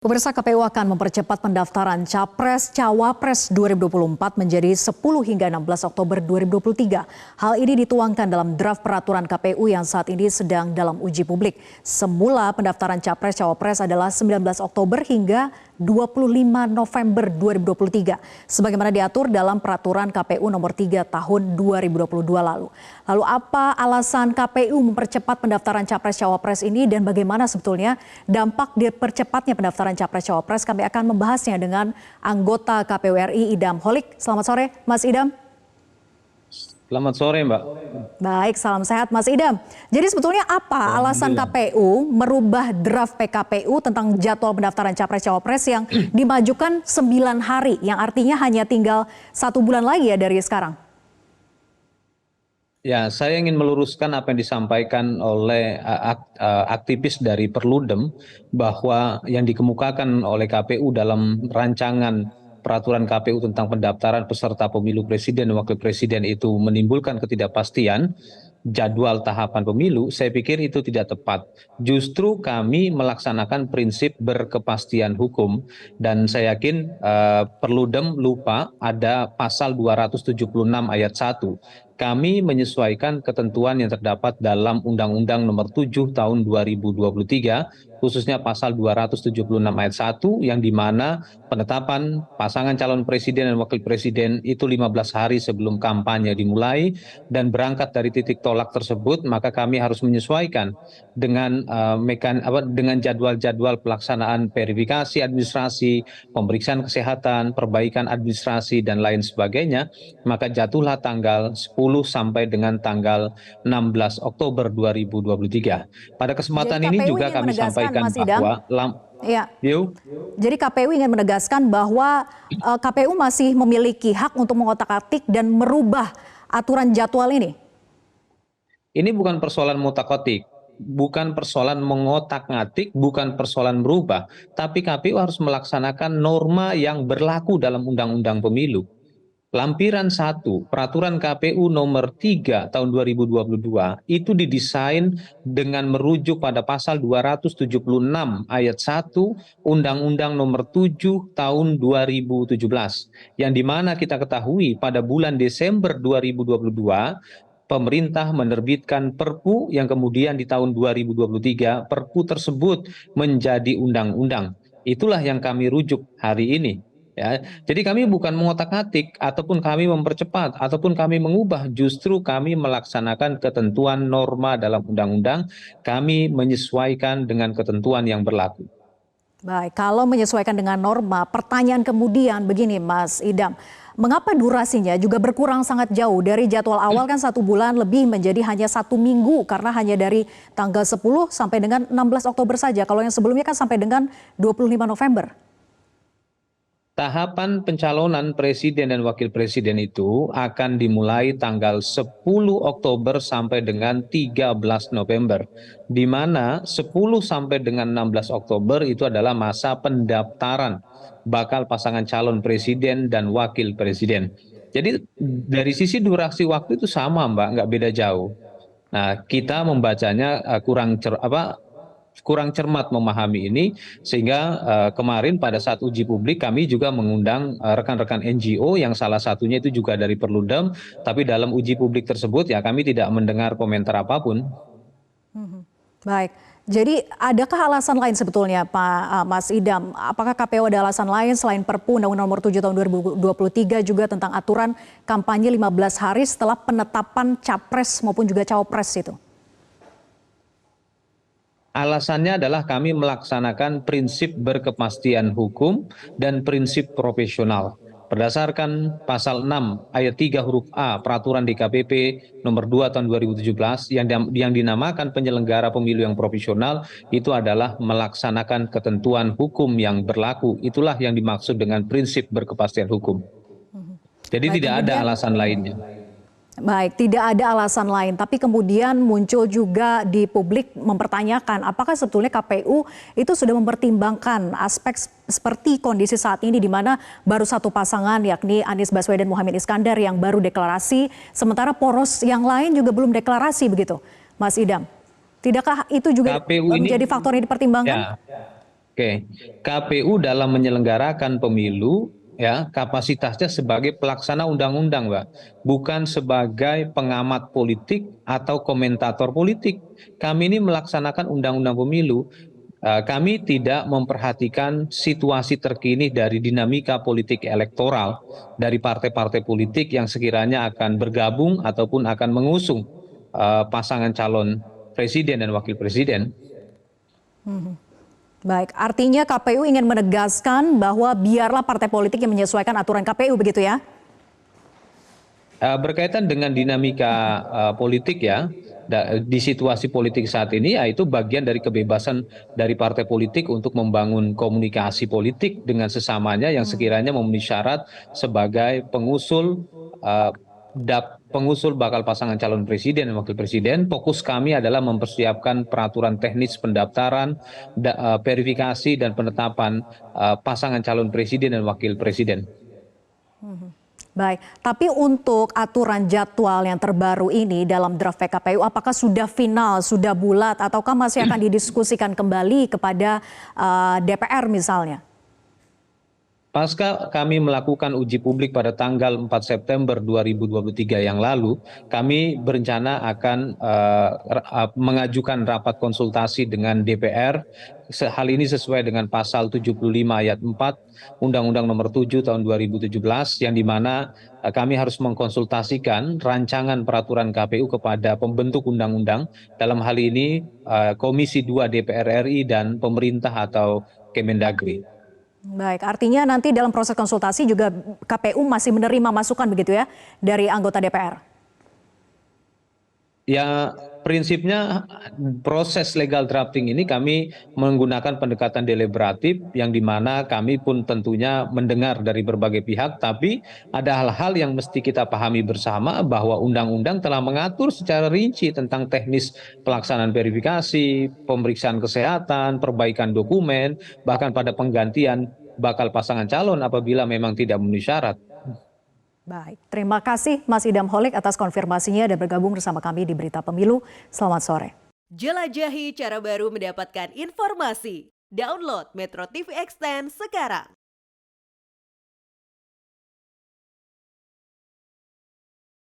Pemirsa, KPU akan mempercepat pendaftaran Capres-Cawapres 2024 menjadi 10 hingga 16 Oktober 2023. Hal ini dituangkan dalam draft peraturan KPU yang saat ini sedang dalam uji publik. Semula pendaftaran Capres-Cawapres adalah 19 Oktober hingga 25 November 2023. Sebagaimana diatur dalam peraturan KPU nomor 3 tahun 2022 lalu. Lalu apa alasan KPU mempercepat pendaftaran Capres-Cawapres ini dan bagaimana sebetulnya dampak dipercepatnya pendaftaran Capres-Cawapres? Kami akan membahasnya dengan anggota KPU RI Idam Holik. Selamat sore Mas Idam. Selamat sore Mbak. Baik, salam sehat Mas Idam. Jadi sebetulnya apa alasan KPU merubah draft PKPU tentang jadwal pendaftaran Capres-Cawapres yang dimajukan 9 hari, yang artinya hanya tinggal 1 bulan lagi ya dari sekarang? Ya, saya ingin meluruskan apa yang disampaikan oleh aktivis dari Perludem bahwa yang dikemukakan oleh KPU dalam rancangan peraturan KPU tentang pendaftaran peserta pemilu presiden dan wakil presiden itu menimbulkan ketidakpastian jadwal tahapan pemilu. Saya pikir itu tidak tepat. Justru kami melaksanakan prinsip berkepastian hukum dan saya yakin Perludem lupa ada pasal 276 ayat 1. Kami menyesuaikan ketentuan yang terdapat dalam Undang-Undang Nomor 7 Tahun 2023, khususnya pasal 276 ayat 1, yang dimana penetapan pasangan calon presiden dan wakil presiden itu 15 hari sebelum kampanye dimulai, dan berangkat dari titik tolak tersebut, maka kami harus menyesuaikan dengan dengan jadwal-jadwal pelaksanaan verifikasi administrasi, pemeriksaan kesehatan, perbaikan administrasi, dan lain sebagainya, maka jatuhlah tanggal 10 sampai dengan tanggal 16 Oktober 2023. Pada kesempatan ini juga kami sampaikan bahwa Jadi KPU ingin menegaskan bahwa KPU masih memiliki hak untuk mengotak-atik dan merubah aturan jadwal ini. Ini bukan persoalan mengotak-atik, bukan persoalan mengotak-atik, bukan persoalan merubah, tapi KPU harus melaksanakan norma yang berlaku dalam Undang-Undang Pemilu. Lampiran 1 Peraturan KPU nomor 3 tahun 2022 itu didesain dengan merujuk pada pasal 276 ayat 1 Undang-Undang nomor 7 tahun 2017, yang dimana kita ketahui pada bulan Desember 2022 pemerintah menerbitkan Perpu yang kemudian di tahun 2023 Perpu tersebut menjadi undang-undang. Itulah yang kami rujuk hari ini. Ya, jadi kami bukan mengotak-atik ataupun kami mempercepat ataupun kami mengubah, justru kami melaksanakan ketentuan norma dalam undang-undang, kami menyesuaikan dengan ketentuan yang berlaku. Baik, kalau menyesuaikan dengan norma, pertanyaan kemudian begini Mas Idam, mengapa durasinya juga berkurang sangat jauh dari jadwal awal kan 1 bulan lebih menjadi hanya 1 minggu karena hanya dari tanggal 10 sampai dengan 16 Oktober saja, kalau yang sebelumnya kan sampai dengan 25 November. Tahapan pencalonan presiden dan wakil presiden itu akan dimulai tanggal 10 Oktober sampai dengan 13 November. Di mana 10 sampai dengan 16 Oktober itu adalah masa pendaftaran bakal pasangan calon presiden dan wakil presiden. Jadi dari sisi durasi waktu itu sama Mbak, nggak beda jauh. Nah, kita membacanya kurang cermat memahami ini, sehingga kemarin pada saat uji publik kami juga mengundang rekan-rekan NGO yang salah satunya itu juga dari Perludem, tapi dalam uji publik tersebut ya kami tidak mendengar komentar apapun. Baik, jadi adakah alasan lain sebetulnya Pak Mas Idam? Apakah KPU ada alasan lain selain Perpu Undang-Undang Nomor 7 Tahun 2023 juga tentang aturan kampanye 15 hari setelah penetapan capres maupun juga cawapres itu? Alasannya adalah kami melaksanakan prinsip berkepastian hukum dan prinsip profesional. Berdasarkan pasal 6 ayat 3 huruf A Peraturan DKPP nomor 2 tahun 2017 yang dinamakan penyelenggara pemilu yang profesional, itu adalah melaksanakan ketentuan hukum yang berlaku. Itulah yang dimaksud dengan prinsip berkepastian hukum. Jadi tidak ada alasan lainnya. Baik, tidak ada alasan lain, tapi kemudian muncul juga di publik mempertanyakan apakah sebetulnya KPU itu sudah mempertimbangkan aspek seperti kondisi saat ini di mana baru satu pasangan yakni Anies Baswedan Muhaimin Iskandar yang baru deklarasi, sementara poros yang lain juga belum deklarasi begitu, Mas Idam. Tidakkah itu juga menjadi faktor yang dipertimbangkan? Ya. Oke, KPU dalam menyelenggarakan pemilu ya kapasitasnya sebagai pelaksana undang-undang, Mbak, bukan sebagai pengamat politik atau komentator politik. Kami ini melaksanakan undang-undang pemilu. Kami tidak memperhatikan situasi terkini dari dinamika politik elektoral dari partai-partai politik yang sekiranya akan bergabung ataupun akan mengusung pasangan calon presiden dan wakil presiden. Baik, artinya KPU ingin menegaskan bahwa biarlah partai politik yang menyesuaikan aturan KPU begitu ya? Berkaitan dengan dinamika politik ya, di situasi politik saat ini, ya itu bagian dari kebebasan dari partai politik untuk membangun komunikasi politik dengan sesamanya yang sekiranya memenuhi syarat sebagai eh, pengusul bakal pasangan calon presiden dan wakil presiden. Fokus kami adalah mempersiapkan peraturan teknis pendaftaran, verifikasi dan penetapan pasangan calon presiden dan wakil presiden. Baik, tapi untuk aturan jadwal yang terbaru ini dalam draft PKPU, apakah sudah final, sudah bulat, ataukah masih akan didiskusikan kembali kepada DPR misalnya? Pasca kami melakukan uji publik pada tanggal 4 September 2023 yang lalu, kami berencana akan mengajukan rapat konsultasi dengan DPR. Hal ini sesuai dengan pasal 75 ayat 4 Undang-Undang Nomor 7 Tahun 2017 yang dimana kami harus mengkonsultasikan rancangan peraturan KPU kepada pembentuk undang-undang, dalam hal ini Komisi 2 DPR RI dan pemerintah atau Kemendagri. Baik, artinya nanti dalam proses konsultasi juga KPU masih menerima masukan begitu ya dari anggota DPR? Ya, prinsipnya proses legal drafting ini kami menggunakan pendekatan deliberatif yang dimana kami pun tentunya mendengar dari berbagai pihak, tapi ada hal-hal yang mesti kita pahami bersama bahwa undang-undang telah mengatur secara rinci tentang teknis pelaksanaan verifikasi, pemeriksaan kesehatan, perbaikan dokumen, bahkan pada penggantian bakal pasangan calon apabila memang tidak memenuhi syarat. Baik, terima kasih Mas Idam Holik atas konfirmasinya dan bergabung bersama kami di Berita Pemilu. Selamat sore. Jelajahi cara baru mendapatkan informasi. Download Metro TV Extend sekarang.